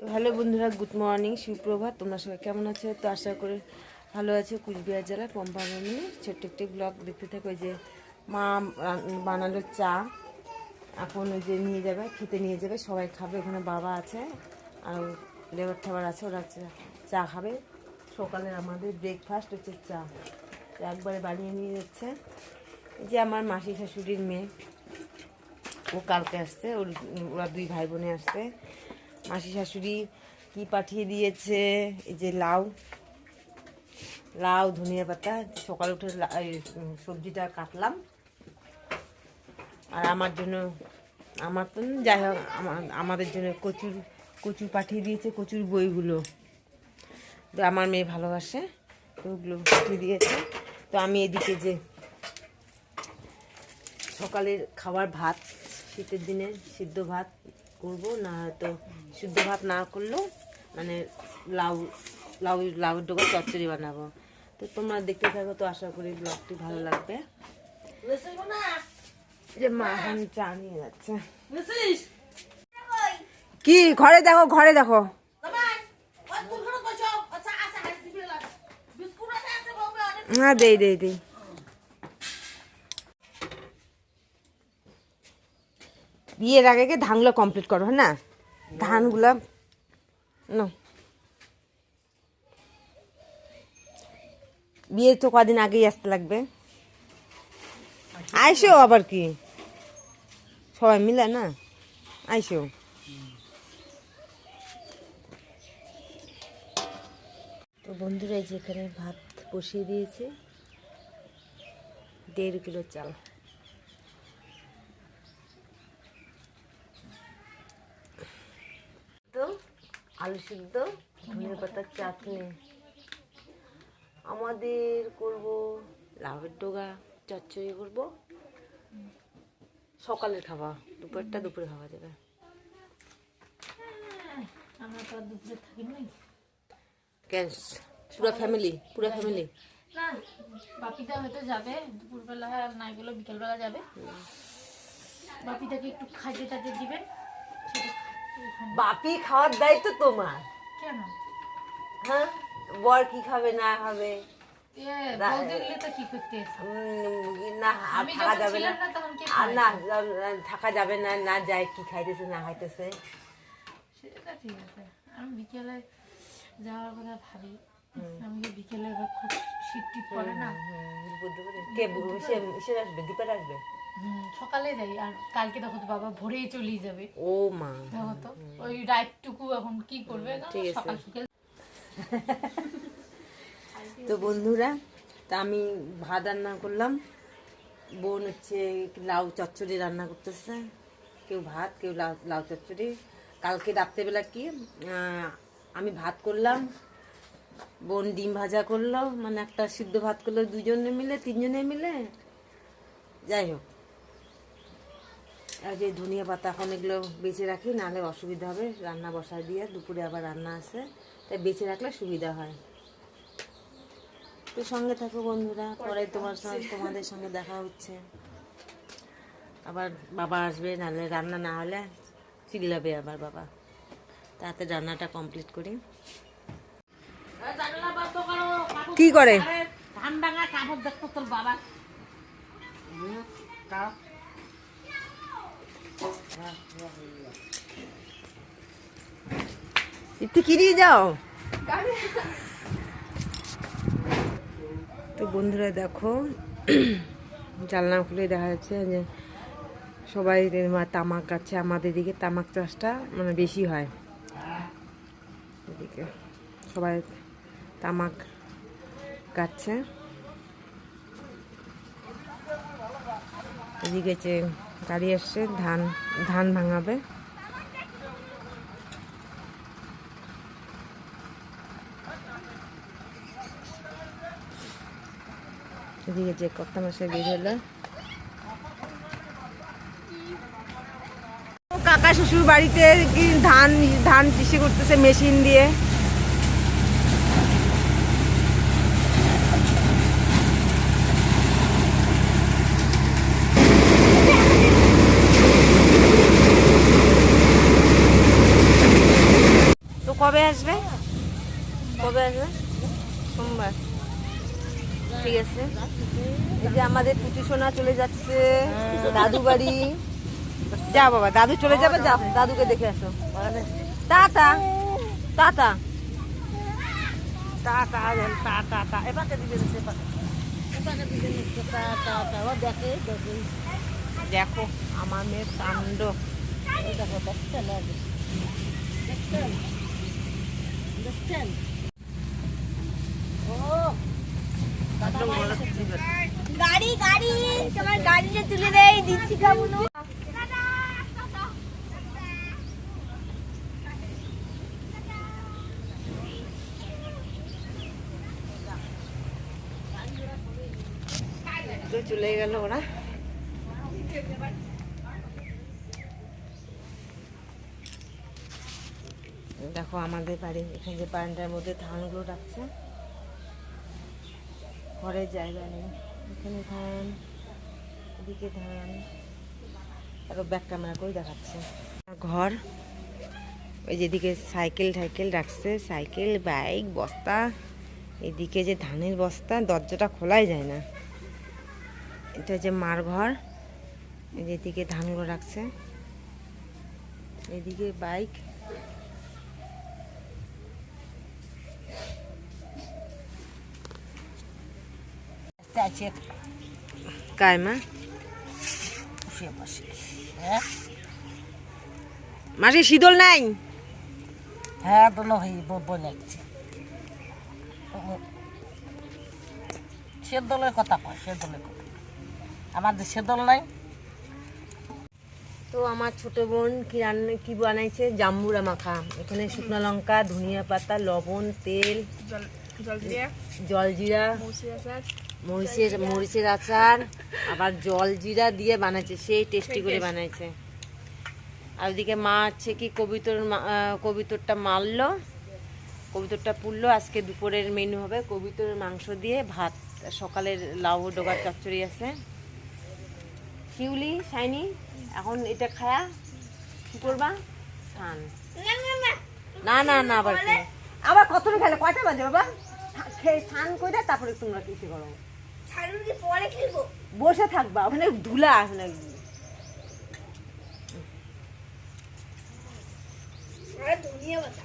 তো হ্যালো বন্ধুরা, good morning, সুপ্রভাত। তোমরা সবাই কেমন আছো? তো আশা করি ভালো আছে। কুচবিহার জেলার পম্পা গ্রামে ছোট্ট একটি ব্লগ দেখতে থাকো। যে মা বানালো চা, এখন ওই যে নিয়ে যাবে, খেতে নিয়ে যাবে, সবাই খাবে। ওখানে বাবা আছে আর লেবার ঠাবার আছে, ওরা চা খাবে। সকালের আমাদের ব্রেকফাস্ট হচ্ছে চা, একবারে বানিয়ে নিয়ে যাচ্ছে। যে আমার মাসি শাশুড়ির মেয়ে, ও কালকে আসছে, ওরা দুই ভাই বোনে আসছে। মাসি শাশুড়ি কি পাঠিয়ে দিয়েছে, এই যে লাউ, ধনিয়া পাতা। সকালে উঠে সবজিটা কাটলাম। আর আমার জন্য, আমার তো যাই হোক, আমাদের জন্য কচুর পাঠিয়ে দিয়েছে, কচুর বইগুলো। তো আমার মেয়ে ভালোবাসে, তো ওগুলো পাঠিয়ে দিয়েছে। তো আমি এদিকে যে সকালের খাবার ভাত, শীতের দিনে সিদ্ধ ভাত করবো, না হয়তো সিদ্ধ ভাত না করলেও মানে লাউয়ের ডোকা চচ্চড়ি বানাবো। তো তোমরা দেখতে থাকো, তো আশা করি ব্লগটি ভালো লাগবে। যে মা এখন চা নিয়ে যাচ্ছে। কি ঘরে দেখো, ঘরে দেখো। হ্যাঁ, দেই বিয়ের আগে ধানগুলো কমপ্লিট করো, হ্যাঁ না? ধানগুলা না, বিয়ে তো কদিন আগেই আসতে লাগবে। আইসো আবার কি সবাই মিলে না, আইসো। তো বন্ধুরা, যেখানে ভাত বসিয়ে দিয়েছে, 1.5 কিলো চাল। তো আলু সিদ্ধ, ধনিয়া পাতার চাটনি। আমাদের করব লাউয়ের ডোগা চচ্চড়ি করব। সকালের খাওয়া, দুপুরটা দুপুরে খাওয়া যাবে। আমরা তো আর দুপুরে থাকি নাই। কেন পুরো ফ্যামিলি না, বাপিটা হয়তো যাবে দুপুরবেলা, আর নাই গেলো বিকেলবেলা যাবে। বাপিটাকে একটু খাইতে টাইতে দিবেন। বাপি খাওয়ার দায়িত্ব তোমার। কেন? হ্যাঁ, বর কি খাবে না খাবে থাকা যাবে না, আর না থাকা যাবে না, না যায় কি খাইতেছে না খাইতেছে। সেটা ঠিক আছে, আমি বিকেলে যাওয়ার কথা ভাবি। আমি বিকেলে খুব শীত টিপ পড়ে না। কে আসবে? দীপার আসবে। সকালে যাই, আর কালকে দেখো তো বাবা ভোরেই চলেই যাবে। ও মা, দেখো তো ওই রাতটুকু এখন কি করবে। ঠিক আছে। সকাল সকাল তো বন্ধুরা, তা আমি ভাত রান্না করলাম, বোন হচ্ছে লাউ চচ্চড়ি রান্না করতেছে। কেউ ভাত, কেউ লাউ চচ্চড়ি। কালকে রাত্রেবেলা কি আমি ভাত করলাম, বোন ডিম ভাজা করলো, মানে একটা সিদ্ধ ভাত করলো, 2জনে মিলে 3জনে মিলে। যাই হোক, আর যে ধনিয়া পাতা এখন এগুলো বেঁচে রাখি, নাহলে অসুবিধা হবে। রান্না বসায় দিয়ে দুপুরে আবার রান্না আছে, তাই বেঁচে রাখলে সুবিধা হয়। তো সঙ্গে থাকো বন্ধুরা, পরে তোমাদের সঙ্গে দেখা হচ্ছে। আবার বাবা আসবে, নাহলে রান্না না হলে চিল্লাবে আবার বাবা। তাতে রান্নাটা কমপ্লিট করি। কি করে ধান ভাঙা কাপড় দেখতো তোর বাবা। একটু কিরিয়ে যাও। তো বন্ধুরা দেখো, জানলা খুলে দেখা যাচ্ছে যে সবাই তামাক গাছে, আমাদের দিকে তামাক চাষটা মানে বেশি হয়। এদিকে সবাই তামাক গাচ্ছে। এদিকে যে গাড়ি আসছে, ধান ভাঙাবে। এদিকে যে কত মাসে বের হলো, কাকা শ্বশুর বাড়িতে কি ধান কৃষি করতেছে মেশিন দিয়ে। কবে আসবে? কবে আসবে? সোমবার। ঠিক আছে। এই যে আমাদের পুচু সোনা চলে যাচ্ছে দাদু বাড়ি। যা বাবা, দাদু চলে যাবে, যা দাদুকে দেখে আসো। Tata tata tata tata tata এবারে দিবেন এবারে দিবেন টাটা টাটা ও দেখে দেখে দেখো আমার মেয়ের কাণ্ড। এই দেখো দেখছেন দেখছেন দেখছেন ও গাড়ি গাড়ি তোমার গাড়িতে তুলে দেই দিচ্ছি খাবুনো। তো চলে গেল ওরা। দেখো আমাদের বাড়ি এখানে যে বারান্দার মধ্যে ধানগুলো রাখছে, ঘরের জায়গা নেই। এখানে ধান, এদিকে ধান, আরো ব্যাক ক্যামেরা করে দেখাচ্ছে ঘর। ওই যেদিকে সাইকেল টাইকেল রাখছে, সাইকেল বাইক বস্তা, এদিকে যে ধানের বস্তা, দরজাটা খোলাই যায় না। এটা যে মার ঘর, এই যেদিকে ধানগুলো রাখছে, এদিকে বাইক। আছে काय মা? বসে বসে হ্যাঁ মাসি শীতল নাই? হ্যাঁ দোনো ভাই বলে যাচ্ছে সে দলের কথা কয়, সে দলের কথা আমাদের সে দল নাই। তো আমার ছোট বোন কি রান্না কি বানাইছে, জাম্বুরা মাখা। এখানে শুকনো লঙ্কা, ধনিয়া পাতা, লবণ, তেল, জলজিরা, মরিচের আচার, আবার জলজিরা দিয়ে বানাইছে, সেই টেস্টি করে বানাইছে। আর ওদিকে মা হচ্ছে কি কবিতরটা মারলো, কবিতরটা পুড়লো। আজকে দুপুরের মেনু হবে কবিতরের মাংস দিয়ে ভাত, সকালের লাউ ডোগার চচ্চড়ি আছে। শিউলি শাইনি এখন এটা খায়া কি করবা? স্নান। না না না, আবার কি আবার কতক্ষণ খেলে? কয়টা বাজে বাবা? খেয়ে স্নান করে তারপরে তোমরা কিছু করো, পরে খেলবো। বসে থাকবা ওখানে, ধুলা ওখানে। ধনিয়া পাতা